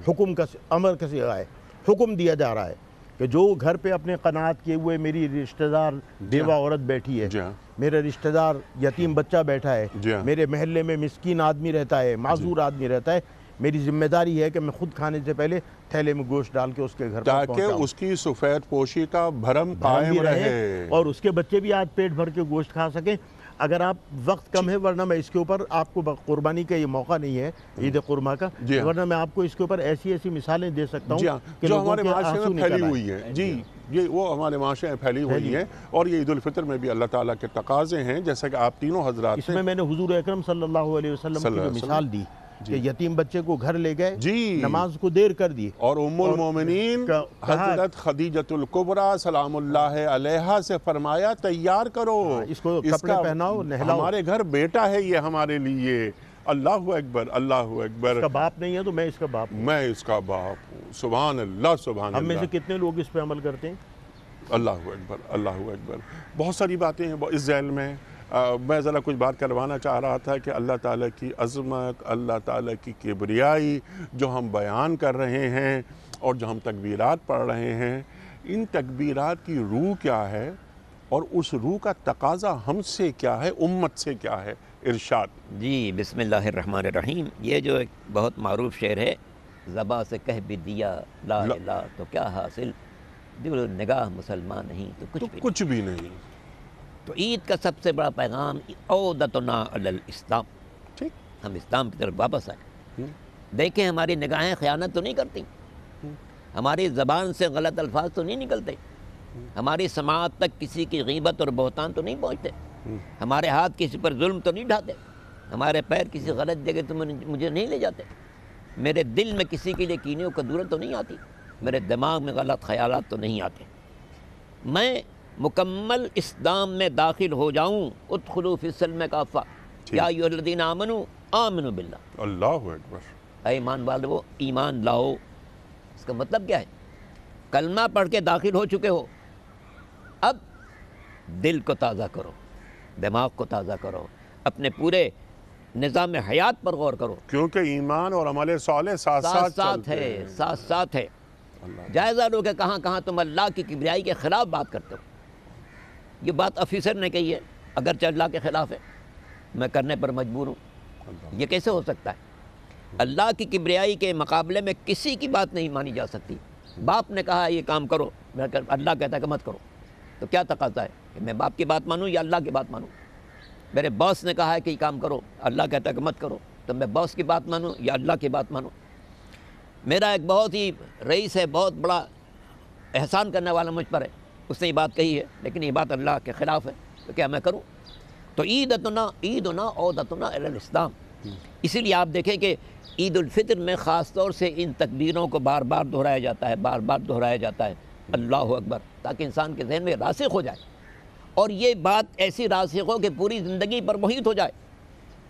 C: حکم کا امر کسی آئے، حکم دیا جا رہا ہے کہ جو گھر پہ اپنے قناعت کیے ہوئے میری رشتہ دار بیوہ عورت بیٹھی ہے، میرا رشتہ دار یتیم بچہ بیٹھا ہے، میرے محلے میں مسکین آدمی رہتا ہے، معذور آدمی رہتا ہے، میری ذمہ داری ہے کہ میں خود کھانے سے پہلے تھیلے میں گوشت ڈال کے اس کے گھر پر پہنچاؤں
B: تاکہ اس کی سفید پوشی کا بھرم قائم رہے
C: اور اس کے بچے بھی آج پیٹ بھر کے گوشت کھا سکیں. اگر آپ وقت کم ہے ورنہ میں اس کے اوپر آپ کو قربانی کا یہ موقع نہیں ہے عید قربا کا، ورنہ میں آپ کو اس کے اوپر ایسی ایسی مثالیں دے سکتا ہوں کہ
B: جو ہمارے معاشرے میں پھیلی ہوئی ہیں. جی یہ وہ ہمارے معاشرے میں پھیلی ہوئی ہیں اور یہ عید الفطر میں بھی اللہ تعالیٰ کے تقاضے ہیں جیسا کہ آپ تینوں حضرات
C: اس میں نے حضور اکرم صلی اللہ علیہ وسلم کی مثال دی کہ یتیم بچے کو گھر لے گئے، نماز کو دیر کر دی،
B: اور ام المومنین حضرت خدیجۃ الکبریٰ سلام اللہ علیہا سے فرمایا تیار کرو،
C: اس کو کپڑے پہناؤ، نہلاؤ،
B: ہمارے گھر بیٹا ہے یہ ہمارے لیے. اللہ اکبر اللہ اکبر.
C: اس کا باپ نہیں ہے تو میں اس کا باپ ہوں،
B: میں اس کا باپ ہوں. سبحان اللہ سبحان اللہ.
C: ہم میں سے کتنے لوگ اس پہ عمل کرتے ہیں؟
B: اللہ اکبر اللہ اکبر. بہت ساری باتیں ہیں اس ذیل میں. میں ذرا کچھ بات کروانا چاہ رہا تھا کہ اللہ تعالیٰ کی عظمت، اللہ تعالیٰ کی کبریائی جو ہم بیان کر رہے ہیں اور جو ہم تکبیرات پڑھ رہے ہیں، ان تکبیرات کی روح کیا ہے اور اس روح کا تقاضا ہم سے کیا ہے، امت سے کیا ہے. ارشاد.
D: جی بسم اللہ الرحمن الرحیم. یہ جو ایک بہت معروف شعر ہے، زباں سے کہہ بھی دیا لا الہ تو کیا حاصل، دل و نگاہ مسلمان نہیں تو
B: کچھ بھی نہیں.
D: تو عید کا سب سے بڑا پیغام عودتنا علی الاسلام، ہم اسلام کی طرف واپس آئے. دیکھیں ہماری نگاہیں خیانت تو نہیں کرتی، ہماری زبان سے غلط الفاظ تو نہیں نکلتے، ہماری سماعت تک کسی کی غیبت اور بہتان تو نہیں پہنچتے، ہمارے ہاتھ کسی پر ظلم تو نہیں ڈھاتے، ہمارے پیر کسی غلط جگہ تو مجھے نہیں لے جاتے، میرے دل میں کسی کے لیے کینے و کدورت تو نہیں آتی، میرے دماغ میں غلط خیالات تو نہیں آتے. میں مکمل اسلام میں داخل ہو جاؤں. ادخلوا فی السلم کافہ یا ایھا الذین آمنوا آمنوا باللہ.
B: اللہ اکبر.
D: اے ایمان والو ایمان لاؤ. اس کا مطلب کیا ہے؟ کلمہ پڑھ کے داخل ہو چکے ہو، اب دل کو تازہ کرو، دماغ کو تازہ کرو، اپنے پورے نظام حیات پر غور کرو،
B: کیونکہ ایمان اور عمل صالح ساتھ
D: ساتھ ہے. جائزہ لو کہ کہاں کہاں تم اللہ کی کبریائی کے خلاف بات کرتے ہو. یہ بات آفیسر نے کہی ہے، اگرچہ اللہ کے خلاف ہے، میں کرنے پر مجبور ہوں. یہ کیسے ہو سکتا ہے؟ اللہ کی کبریائی کے مقابلے میں کسی کی بات نہیں مانی جا سکتی. باپ نے کہا یہ کام کرو، اللہ کہتا ہے کہ مت کرو، تو کیا تقاضا ہے کہ میں باپ کی بات مانوں یا اللہ کی بات مانوں؟ میرے باس نے کہا ہے کہ یہ کام کرو، اللہ کہتا ہے کہ مت کرو، تو میں باس کی بات مانوں یا اللہ کی بات مانوں؟ میرا ایک بہت ہی رئیس ہے، بہت بڑا احسان کرنے والا مجھ پر ہے، اس نے یہ بات کہی ہے لیکن یہ بات اللہ کے خلاف ہے، تو کیا میں کروں؟ تو عیدنا عودتنا الی الاسلام. اسی لیے آپ دیکھیں کہ عید الفطر میں خاص طور سے ان تکبیروں کو بار بار دہرایا جاتا ہے، اللہ اکبر، تاکہ انسان کے ذہن میں راسخ ہو جائے اور یہ بات ایسی راسخ ہو کہ پوری زندگی پر محیط ہو جائے.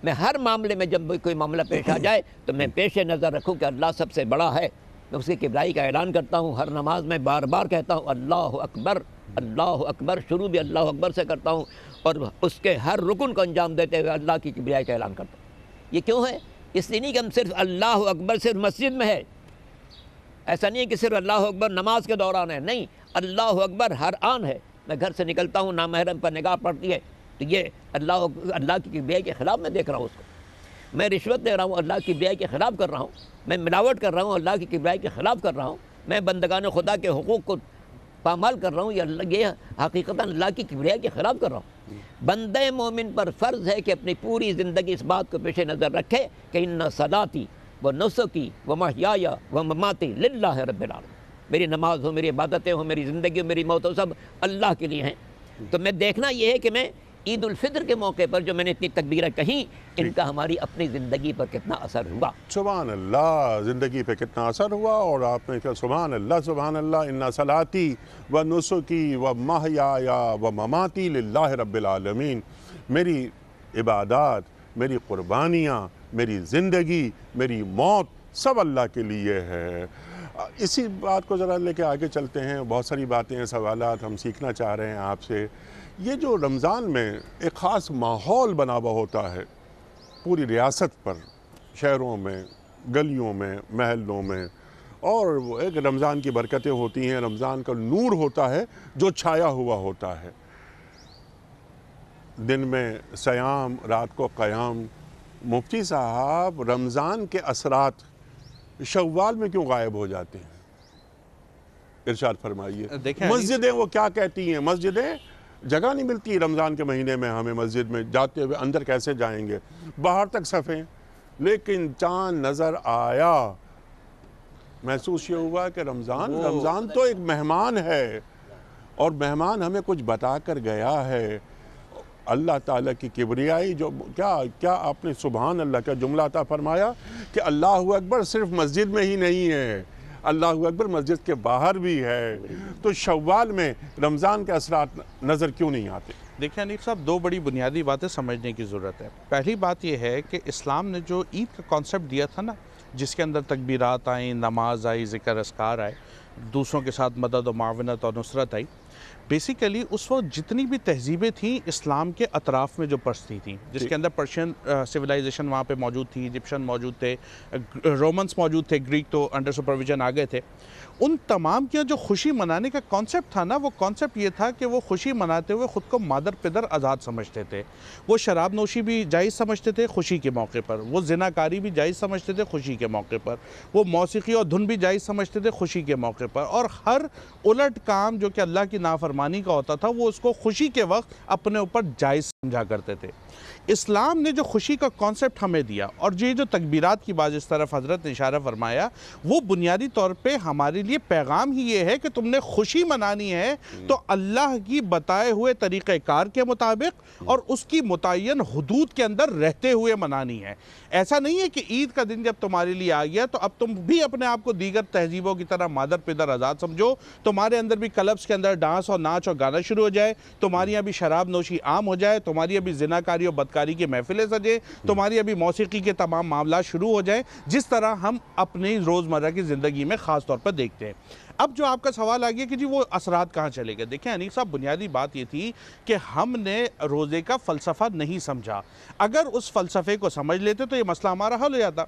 D: میں ہر معاملے میں جب کوئی معاملہ پیش آ جائے تو میں پیش نظر رکھوں کہ اللہ سب سے بڑا ہے. میں اس کی کبریائی کا اعلان کرتا ہوں، ہر نماز میں بار بار کہتا ہوں اللہ اکبر اللہ اکبر، شروع بھی اللہ اکبر سے کرتا ہوں اور اس کے ہر رکن کو انجام دیتے ہوئے اللہ کی کبریائی کا اعلان کرتا ہوں. یہ کیوں ہے؟ اس لیے نہیں کہ ہم صرف اللہ اکبر صرف مسجد میں ہے، ایسا نہیں ہے کہ صرف اللہ اکبر نماز کے دوران ہے، نہیں، اللہ اکبر ہر آن ہے. میں گھر سے نکلتا ہوں، نامحرم پر نگاہ پڑتی ہے تو یہ اللہ کی کبریائی کے خلاف میں دیکھ رہا ہوں اس کو. میں رشوت دے رہا ہوں، اللہ کی کبریائی کے خلاف کر رہا ہوں. میں ملاوٹ کر رہا ہوں، اللہ کی کبریائی کے خلاف کر رہا ہوں. میں بندگان خدا کے حقوق کو پامال کر رہا ہوں، یہ حقیقتاً اللہ کی کبریائی کے خلاف کر رہا ہوں. بندے مومن پر فرض ہے کہ اپنی پوری زندگی اس بات کو پیش نظر رکھے کہ ان صلاتی و نسکی و محیای و مماتی للہ رب العالمین، میری نماز ہو، میری عبادتیں ہوں، میری زندگی ہو، میری موت ہو، سب اللہ کے لیے ہیں۔ تو میں دیکھنا یہ ہے کہ میں عید الفطر کے موقع پر جو میں نے اتنی تکبیریں کہیں، ان کا ہماری اپنی زندگی پر کتنا اثر ہوا۔
B: سبحان اللہ، زندگی پہ کتنا اثر ہوا۔ اور آپ نے کہا سبحان اللہ، ان صلاتی و نسکی و محیای و مماتی للہ رب العالمین، میری عبادات، میری قربانیاں، میری زندگی، میری موت سب اللہ کے لیے ہے۔ اسی بات کو ذرا لے کے آگے چلتے ہیں، بہت ساری باتیں، سوالات ہم سیکھنا چاہ رہے ہیں آپ سے۔ یہ جو رمضان میں ایک خاص ماحول بنا ہوا ہوتا ہے پوری ریاست پر، شہروں میں، گلیوں میں، محلوں میں، اور وہ ایک رمضان کی برکتیں ہوتی ہیں، رمضان کا نور ہوتا ہے جو چھایا ہوا ہوتا ہے، دن میں سیام، رات کو قیام۔ مفتی صاحب، رمضان کے اثرات شوال میں کیوں غائب ہو جاتے ہیں؟ ارشاد فرمائیے۔ مسجدیں وہ کیا کہتی ہیں؟ مسجدیں جگہ نہیں ملتی رمضان کے مہینے میں، ہمیں مسجد میں جاتے ہوئے اندر کیسے جائیں گے، باہر تک صفیں، لیکن چاند نظر آیا، محسوس یہ ہوا کہ رمضان تو ایک مہمان ہے، اور مہمان ہمیں کچھ بتا کر گیا ہے۔ اللہ تعالیٰ کی کبریائی، جو کیا آپ نے سبحان اللہ کا جملہ عطا فرمایا کہ اللہ اکبر صرف مسجد میں ہی نہیں ہے، اللہ اکبر مسجد کے باہر بھی ہے۔ تو شوال میں رمضان کے اثرات نظر کیوں نہیں آتے؟
E: دیکھیں انیق صاحب، دو بڑی بنیادی باتیں سمجھنے کی ضرورت ہے۔ پہلی بات یہ ہے کہ اسلام نے جو عید کا کانسیپٹ دیا تھا نا، جس کے اندر تکبیرات آئیں، نماز آئی، ذکر اذکار آئے، دوسروں کے ساتھ مدد و معاونت اور نصرت آئی، بیسیکلی اس وقت جتنی بھی تہذیبیں تھیں اسلام کے اطراف میں جو پرستی تھیں، جس کے اندر پرشین سویلائزیشن وہاں پہ موجود تھی، ایجپشن موجود تھے، رومنس موجود تھے، گریک تو انڈر سپرویژن آ گئے تھے، ان تمام کیا جو خوشی منانے کا کانسیپٹ تھا نا، وہ کانسیپٹ یہ تھا کہ وہ خوشی مناتے ہوئے خود کو مادر پدر آزاد سمجھتے تھے۔ وہ شراب نوشی بھی جائز سمجھتے تھے خوشی کے موقع پر، وہ زناکاری بھی جائز سمجھتے تھے خوشی کے موقع پر، وہ موسیقی اور دھن بھی جائز سمجھتے تھے خوشی کے موقع پر، اور ہر الٹ کام جو کہ اللہ کی نافرمانی کا ہوتا تھا وہ اس کو خوشی کے وقت اپنے اوپر جائز سمجھا کرتے تھے۔ اسلام نے جو خوشی کا کانسیپٹ ہمیں دیا، اور جو تکبیرات کی بات اس طرف حضرت نے اشارہ فرمایا، وہ بنیادی طور پہ ہمارے لیے پیغام ہی یہ ہے کہ تم نے خوشی منانی ہے تو اللہ کی بتائے ہوئے طریقہ کار کے مطابق اور اس کی متعین حدود کے اندر رہتے ہوئے منانی ہے۔ ایسا نہیں ہے کہ عید کا دن جب تمہارے لیے آ گیا تو اب تم بھی اپنے آپ کو دیگر تہذیبوں کی طرح مادر پدر آزاد سمجھو، تمہارے اندر بھی کلبس کے اندر ڈانس اور ناچ اور گانا شروع ہو جائے، تمہاری ابھی شراب نوشی عام ہو جائے، تمہاری ابھی زناکاری اور بدکاری کی محفلیں سجے، تمہاری ابھی موسیقی کے تمام معاملات شروع ہو جائیں، جس طرح ہم اپنی روزمرہ کی زندگی میں خاص طور پر دیکھتے ہیں۔ اب جو آپ کا سوال آ گیا کہ جی وہ اثرات کہاں چلے گئے، دیکھیں انیق صاحب، بنیادی بات یہ تھی کہ ہم نے روزے کا فلسفہ نہیں سمجھا۔ اگر اس فلسفے کو سمجھ لیتے تو یہ مسئلہ ہمارا حل ہو جاتا۔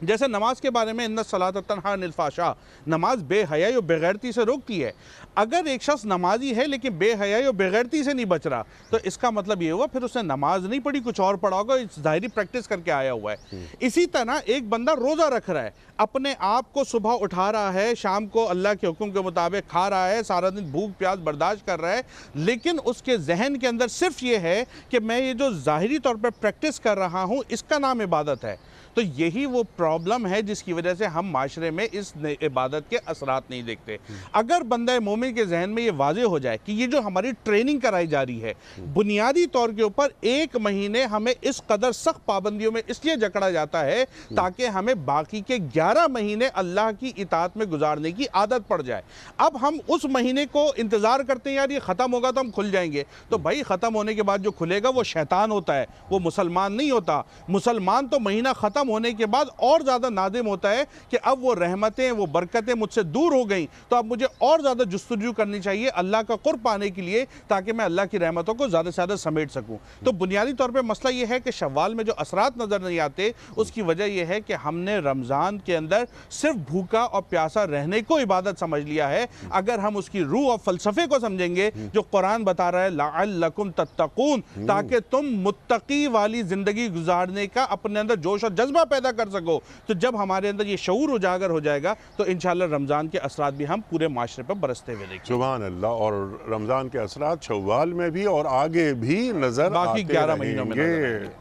E: جیسے نماز کے بارے میں ان الصلاۃ تنہی عن الفحشاء، نماز بے حیائی اور بے-غیرتی سے روکتی ہے۔ اگر ایک شخص نمازی ہے لیکن بے حیائی اور بے-غیرتی سے نہیں بچ رہا تو اس کا مطلب یہ ہوا پھر اس نے نماز نہیں پڑھی، کچھ اور پڑھا ہوگا، ظاہری پریکٹس کر کے آیا ہوا ہے۔ اسی طرح ایک بندہ روزہ رکھ رہا ہے، اپنے آپ کو صبح اٹھا رہا ہے، شام کو اللہ کے حکم کے مطابق کھا رہا ہے، سارا دن بھوک پیاس برداشت کر رہا ہے، لیکن اس کے ذہن کے اندر صرف یہ ہے کہ میں یہ جو ظاہری طور پر پریکٹس کر رہا ہوں اس کا نام عبادت ہے، تو یہی وہ پرابلم ہے جس کی وجہ سے ہم معاشرے میں اس عبادت کے اثرات نہیں دیکھتے۔ اگر بندہ مومن کے ذہن میں یہ واضح ہو جائے کہ یہ جو ہماری ٹریننگ کرائی جا رہی ہے، بنیادی طور کے اوپر ایک مہینے ہمیں اس قدر سخت پابندیوں میں اس لیے جکڑا جاتا ہے تاکہ ہمیں باقی کے 11 مہینے اللہ کی اطاعت میں گزارنے کی عادت پڑ جائے۔ اب ہم اس مہینے کو انتظار کرتے ہیں، یار یہ ختم ہوگا تو ہم کھل جائیں گے، تو بھائی ختم ہونے کے بعد جو کھلے گا وہ شیطان ہوتا ہے، وہ مسلمان نہیں ہوتا۔ مسلمان تو مہینہ ختم ہونے کے بعد اور زیادہ نادم ہوتا ہے کہ اب وہ رحمتیں، وہ برکتیں مجھ سے دور ہو گئیں، تو اب مجھے اور زیادہ جستجو کرنی چاہیے اللہ کا قرب پانے کے لیے تاکہ میں اللہ کی رحمتوں کو زیادہ سے زیادہ سمیٹ سکوں۔ تو بنیادی طور پہ مسئلہ یہ ہے کہ شوال میں جو اثرات نظر نہیں آتے اس کی وجہ یہ ہے کہ ہم نے رمضان کے اندر صرف بھوکا اور پیاسا رہنے کو عبادت سمجھ لیا ہے۔ اگر ہم اس کی روح اور فلسفے کو سمجھیں گے جو قرآن بتا رہا ہے لعلکم تتقون، تاکہ تم متقی والی زندگی گزارنے کا اپنے اندر جوش اور جذبہ پیدا کر سکو، تو جب ہمارے اندر یہ شعور اجاگر ہو جائے گا تو انشاءاللہ رمضان کے اثرات بھی ہم پورے معاشرے پر برستے ہوئے دیکھیں۔
B: سبحان اللہ، اور رمضان کے اثرات شوال میں بھی اور آگے بھی نظر
E: باقی
B: آتے
E: 11 مہینوں میں
B: رہیں
E: نظر
B: گے۔
E: آئیں گے۔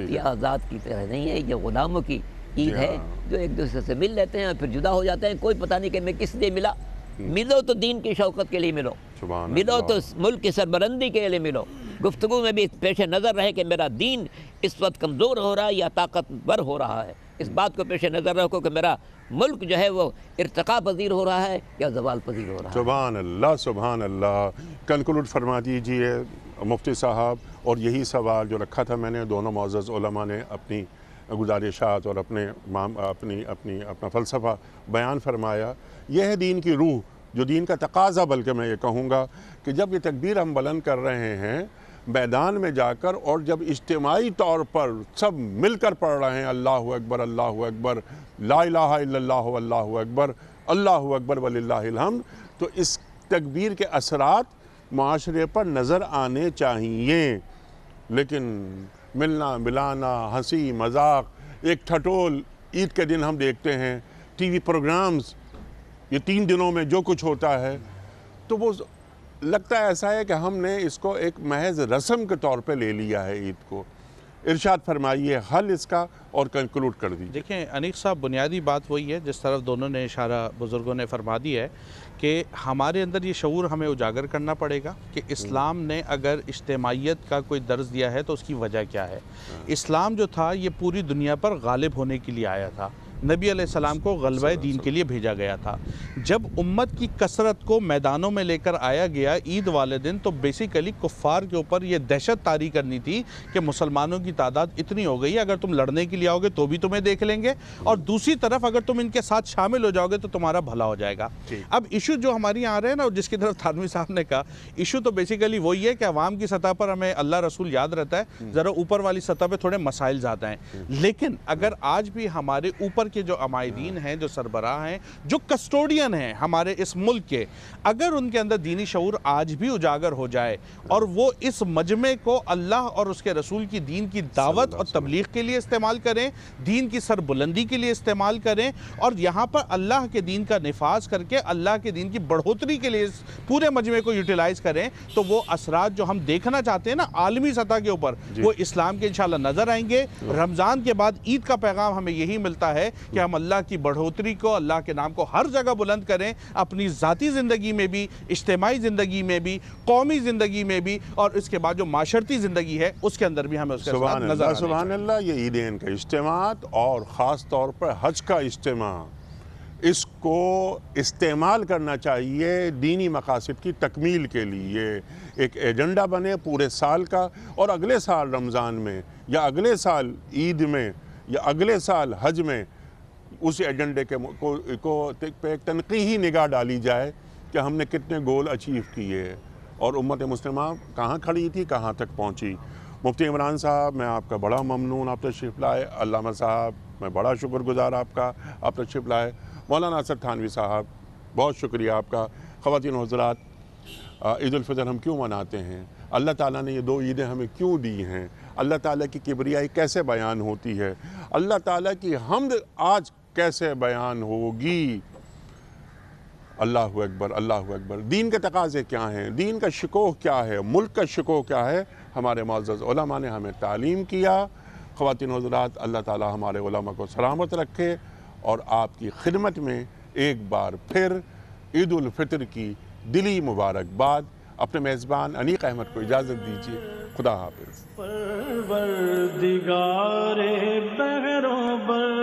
D: یہ آزاد کی طرح نہیں ہے، یہ غلاموں کی عید ہے جو ایک دوسرے سے مل لیتے ہیں اور پھر جدا ہو جاتے ہیں، کوئی پتہ نہیں کہ میں کس لیے ملا۔ ملو تو دین کی شوقت کے لیے ملو، ملو تو ملک کی سربلندی کے لیے ملو، گفتگو میں بھی پیش نظر رہے کہ میرا دین اس وقت کمزور ہو رہا ہے یا طاقتور ہو رہا ہے، اس بات کو پیش نظر رکھو کہ میرا ملک جو ہے وہ ارتقاء پذیر ہو رہا ہے یا زوال پذیر ہو رہا ہے۔
B: سبحان اللہ، سبحان اللہ۔ کنکلوڈ فرما دیجئے مفتی صاحب، اور یہی سوال جو رکھا تھا میں نے، دونوں معزز علماء نے اپنی گزارشات اور اپنا فلسفہ بیان فرمایا۔ یہ ہے دین کی روح، جو دین کا تقاضا، بلکہ میں یہ کہوں گا کہ جب یہ تکبیر ہم بلند کر رہے ہیں میدان میں جا کر، اور جب اجتماعی طور پر سب مل کر پڑھ رہے ہیں اللہ اکبر اللہ اکبر، لا الہ الا اللہ اللہ اکبر، اللہ اکبر وللہ الحمد، تو اس تکبیر کے اثرات معاشرے پر نظر آنے چاہیے۔ لیکن ملنا ملانا، ہنسی مذاق، ایک ٹھٹول عید کے دن ہم دیکھتے ہیں ٹی وی پروگرامز، یہ 3 دنوں میں جو کچھ ہوتا ہے، تو وہ لگتا ہے ایسا ہے کہ ہم نے اس کو ایک محض رسم کے طور پہ لے لیا ہے عید کو۔ ارشاد فرمائیے حل اس کا اور کنکلوڈ کر دیجیے۔
E: دیکھیں انیق صاحب، بنیادی بات وہی ہے جس طرف دونوں نے اشارہ بزرگوں نے فرما دیا ہے کہ ہمارے اندر یہ شعور ہمیں اجاگر کرنا پڑے گا کہ اسلام نے اگر اجتماعیت کا کوئی درس دیا ہے تو اس کی وجہ کیا ہے۔ اسلام جو تھا یہ پوری دنیا پر غالب ہونے کے لیے آیا تھا، نبی علیہ السلام کو غلبہ دین کے لیے بھیجا گیا تھا۔ جب امت کی کثرت کو میدانوں میں لے کر آیا گیا عید والے دن، تو بیسیکلی کفار کے اوپر یہ دہشت طاری کرنی تھی کہ مسلمانوں کی تعداد اتنی ہو گئی ہے، اگر تم لڑنے کے لیے آؤ گے تو بھی تمہیں دیکھ لیں گے، اور دوسری طرف اگر تم ان کے ساتھ شامل ہو جاؤ گے تو تمہارا بھلا ہو جائے گا۔ اب ایشو جو ہماری آ رہے ہیں نا، اور جس کی طرف تھانوی صاحب نے کہا، ایشو تو بیسیکلی وہی ہے کہ عوام کی سطح پر ہمیں اللہ رسول یاد رہتا ہے، ذرا اوپر والی سطح پہ تھوڑے مسائل زیادہ ہیں۔ لیکن اگر آج بھی ہمارے اوپر کے جو عمائدین ہیں، جو سربراہ ہیں، جو کسٹوڈین ہیں ہمارے اس ملک کے، اگر ان کے اندر دینی شعور آج بھی اجاگر ہو جائے اور وہ اس مجمع کو اللہ اور اس کے رسول کی دین کی دعوت اور تبلیغ کے لیے استعمال کریں، دین کی سربلندی کے لیے استعمال کریں، اور یہاں پر اللہ کے دین کا نفاذ کر کے اللہ کے دین کی بڑھوتری کے لیے اس پورے مجمع کو یوٹیلائز کریں، تو وہ اثرات جو ہم دیکھنا چاہتے ہیں نا عالمی سطح کے اوپر، وہ اسلام کے انشاءاللہ نظر آئیں گے۔ رمضان کے بعد عید کا پیغام ہمیں یہی ملتا ہے کہ ہم اللہ کی بڑھوتری کو، اللہ کے نام کو ہر جگہ بلند کریں، اپنی ذاتی زندگی میں بھی، اجتماعی زندگی میں بھی، قومی زندگی میں بھی، اور اس کے بعد جو معاشرتی زندگی ہے اس کے اندر بھی ہمیں اس کے ساتھ نظر آنے۔
B: سبحان اللہ۔ یہ عیدین کا اجتماعات اور خاص طور پر حج کا اجتماع، اس کو استعمال کرنا چاہیے دینی مقاصد کی تکمیل کے لیے، ایک ایجنڈا بنے پورے سال کا، اور اگلے سال رمضان میں یا اگلے سال عید میں یا اگلے سال حج میں اس ایجنڈے کو پہ ایک تنقیحی نگاہ ڈالی جائے کہ ہم نے کتنے گول اچیو کیے اور امت مسلمہ کہاں کھڑی تھی، کہاں تک پہنچی۔ مفتی عمران صاحب، میں آپ کا بڑا ممنون، آپ تشریف لائے۔ علامہ صاحب، میں بڑا شکر گزار آپ کا، آپ تشریف لائے۔ مولانا اسد تھانوی صاحب، بہت شکریہ آپ کا۔ خواتین و حضرات، عید الفطر ہم کیوں مناتے ہیں؟ اللہ تعالیٰ نے یہ 2 عیدیں ہمیں کیوں دی ہیں؟ اللہ تعالیٰ کی کبریائی کیسے بیان ہوتی ہے؟ اللہ تعالیٰ کی حمد آج کیسے بیان ہوگی؟ اللہ اکبر، اللہ اکبر۔ دین کے تقاضے کیا ہیں؟ دین کا شکوہ کیا ہے؟ ملک کا شکوہ کیا ہے؟ ہمارے معزز علماء نے ہمیں تعلیم کیا۔ خواتین و حضرات، اللہ تعالیٰ ہمارے علماء کو سلامت رکھے، اور آپ کی خدمت میں ایک بار پھر عید الفطر کی دلی مبارکباد۔ اپنے میزبان انیق احمد کو اجازت دیجیے۔ خدا حافظ۔
A: پروردگار بہروں بر